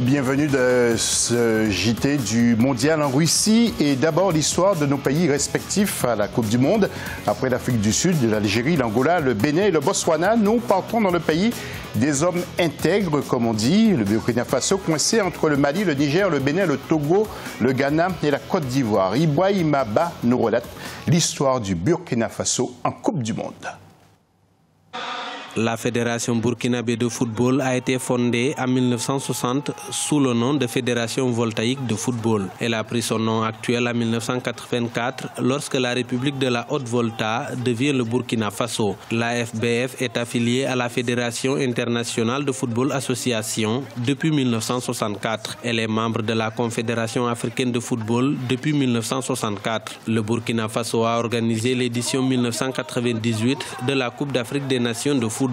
Bienvenue de ce JT du Mondial en Russie et d'abord l'histoire de nos pays respectifs à la Coupe du Monde. Après l'Afrique du Sud, l'Algérie, l'Angola, le Bénin et le Botswana, nous partons dans le pays des hommes intègres, comme on dit. Le Burkina Faso coincé entre le Mali, le Niger, le Bénin, le Togo, le Ghana et la Côte d'Ivoire. Ibrahima Ba nous relate l'histoire du Burkina Faso en Coupe du Monde. La Fédération burkinabé de football a été fondée en 1960 sous le nom de Fédération voltaïque de football. Elle a pris son nom actuel en 1984 lorsque la République de la Haute-Volta devient le Burkina Faso. La FBF est affiliée à la Fédération internationale de football association depuis 1964. Elle est membre de la Confédération africaine de football depuis 1964. Le Burkina Faso a organisé l'édition 1998 de la Coupe d'Afrique des Nations de football,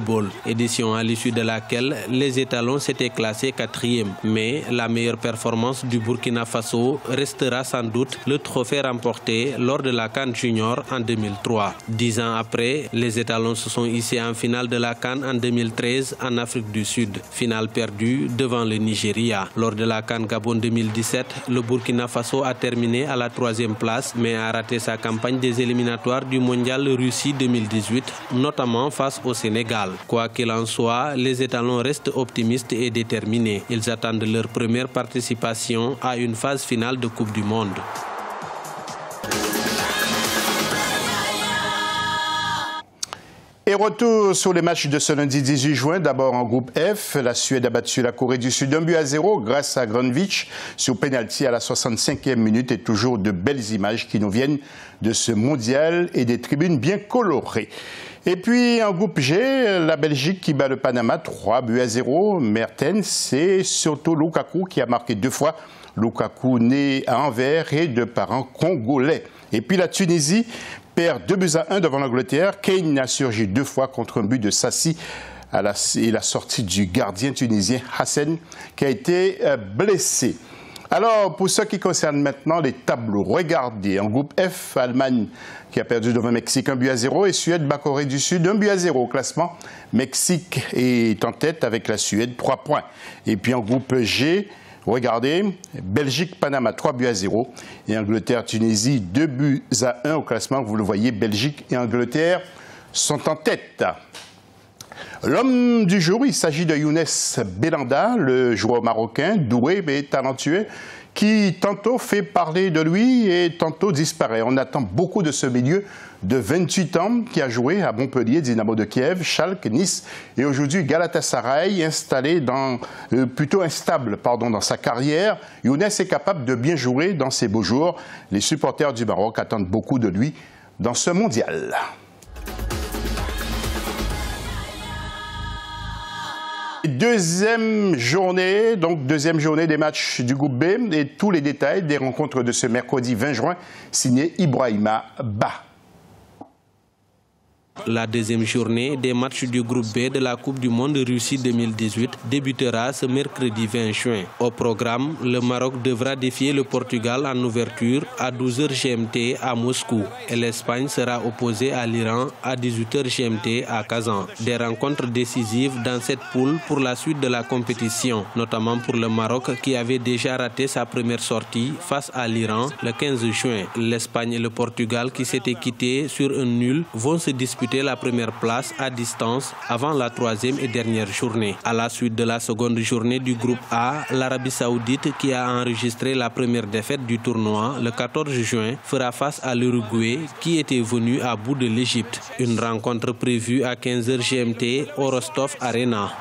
édition à l'issue de laquelle les étalons s'étaient classés 4e. Mais la meilleure performance du Burkina Faso restera sans doute le trophée remporté lors de la CAN Junior en 2003. 10 ans après, les étalons se sont hissés en finale de la CAN en 2013 en Afrique du Sud. Finale perdue devant le Nigeria. Lors de la CAN Gabon 2017, le Burkina Faso a terminé à la 3e place mais a raté sa campagne des éliminatoires du Mondial Russie 2018, notamment face au Sénégal. Quoi qu'il en soit, les étalons restent optimistes et déterminés. Ils attendent leur première participation à une phase finale de Coupe du Monde. Et retour sur les matchs de ce lundi 18 juin. D'abord en groupe F, la Suède a battu la Corée du Sud 1-0 grâce à Granvich sur pénalty à la 65e minute et toujours de belles images qui nous viennent de ce mondial et des tribunes bien colorées. Et puis en groupe G, la Belgique qui bat le Panama 3-0. Mertens, c'est surtout Lukaku qui a marqué 2 fois. Lukaku né à Anvers et de parents congolais. Et puis la Tunisie perd 2-1 devant l'Angleterre. Kane a surgi 2 fois contre un but de Sassi à la sortie du gardien tunisien Hassen qui a été blessé. Alors, pour ce qui concerne maintenant les tableaux, regardez, en groupe F, Allemagne qui a perdu devant Mexique 1-0 et Suède bat Corée du Sud 1-0 au classement. Mexique est en tête avec la Suède, 3 points. Et puis en groupe G, regardez, Belgique-Panama 3-0 et Angleterre-Tunisie 2-1 au classement. Vous le voyez, Belgique et Angleterre sont en tête. L'homme du jour, il s'agit de Younes Belhanda, le joueur marocain, doué mais talentueux, qui tantôt fait parler de lui et tantôt disparaît. On attend beaucoup de ce milieu de 28 ans qui a joué à Montpellier, Dynamo de Kiev, Schalke, Nice et aujourd'hui Galatasaray, plutôt instable dans sa carrière. Younes est capable de bien jouer dans ses beaux jours. Les supporters du Maroc attendent beaucoup de lui dans ce mondial. Deuxième journée des matchs du groupe B et tous les détails des rencontres de ce mercredi 20 juin, signé Ibrahima Ba. La deuxième journée des matchs du groupe B de la Coupe du Monde Russie 2018 débutera ce mercredi 20 juin. Au programme, le Maroc devra défier le Portugal en ouverture à 12h GMT à Moscou et l'Espagne sera opposée à l'Iran à 18h GMT à Kazan. Des rencontres décisives dans cette poule pour la suite de la compétition, notamment pour le Maroc qui avait déjà raté sa première sortie face à l'Iran le 15 juin. L'Espagne et le Portugal qui s'étaient quittés sur un nul vont se disputer la première place à distance avant la 3e et dernière journée. À la suite de la seconde journée du groupe A, l'Arabie Saoudite, qui a enregistré la première défaite du tournoi le 14 juin, fera face à l'Uruguay qui était venu à bout de l'Égypte. Une rencontre prévue à 15h GMT au Rostov Arena.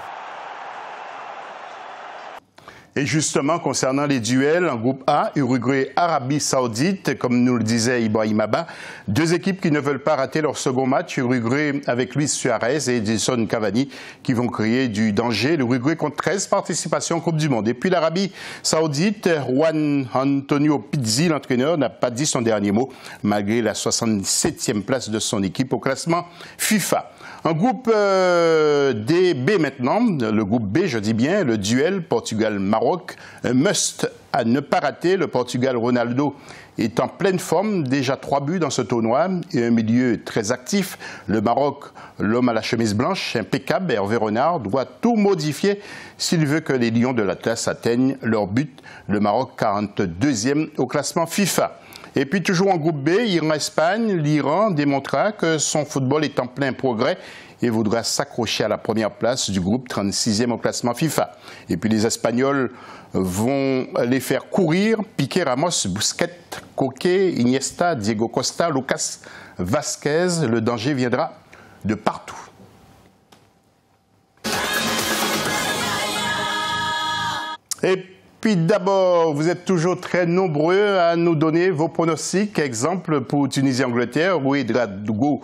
Et justement, concernant les duels en groupe A, Uruguay-Arabie Saoudite, comme nous le disait Ibrahima Ba, 2 équipes qui ne veulent pas rater leur second match. Uruguay avec Luis Suarez et Edinson Cavani qui vont créer du danger. L'Uruguay compte 13 participations en Coupe du Monde. Et puis l'Arabie Saoudite, Juan Antonio Pizzi, l'entraîneur, n'a pas dit son dernier mot, malgré la 67e place de son équipe au classement FIFA. En groupe DB maintenant, le groupe B, je dis bien, le duel Portugal-Maroc, un must à ne pas rater. Le Portugal, Ronaldo est en pleine forme, déjà 3 buts dans ce tournoi et un milieu très actif. Le Maroc, l'homme à la chemise blanche, impeccable, Hervé Renard, doit tout modifier s'il veut que les Lions de l'Atlas atteignent leur but. Le Maroc, 42e au classement FIFA. Et puis toujours en groupe B, Iran-Espagne, l'Iran démontrera que son football est en plein progrès et voudra s'accrocher à la première place du groupe, 36e au classement FIFA. Et puis les Espagnols vont les faire courir, Piqué, Ramos, Busquets, Coquet, Iniesta, Diego Costa, Lucas Vázquez. Le danger viendra de partout. Et puis d'abord, vous êtes toujours très nombreux à nous donner vos pronostics. Exemple pour Tunisie-Angleterre, où Ouedraogo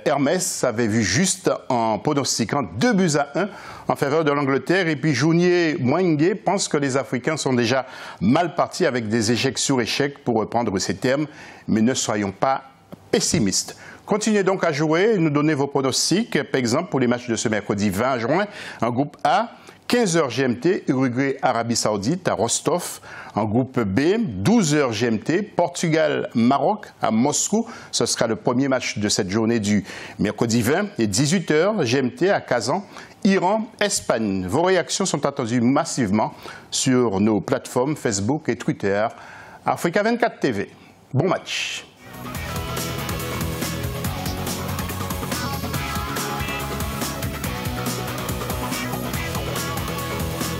Hermès avait vu juste en pronostiquant 2-1 en faveur de l'Angleterre. Et puis Jounier Mouingué pense que les Africains sont déjà mal partis avec des échecs sur échecs, pour reprendre ces termes. Mais ne soyons pas pessimistes. Continuez donc à jouer et nous donner vos pronostics. Par exemple, pour les matchs de ce mercredi 20 juin, en groupe A, 15h GMT, Uruguay, Arabie Saoudite à Rostov. En groupe B, 12h GMT, Portugal, Maroc à Moscou. Ce sera le premier match de cette journée du mercredi 20. Et 18h GMT à Kazan, Iran, Espagne. Vos réactions sont attendues massivement sur nos plateformes Facebook et Twitter. Africa 24 TV. Bon match.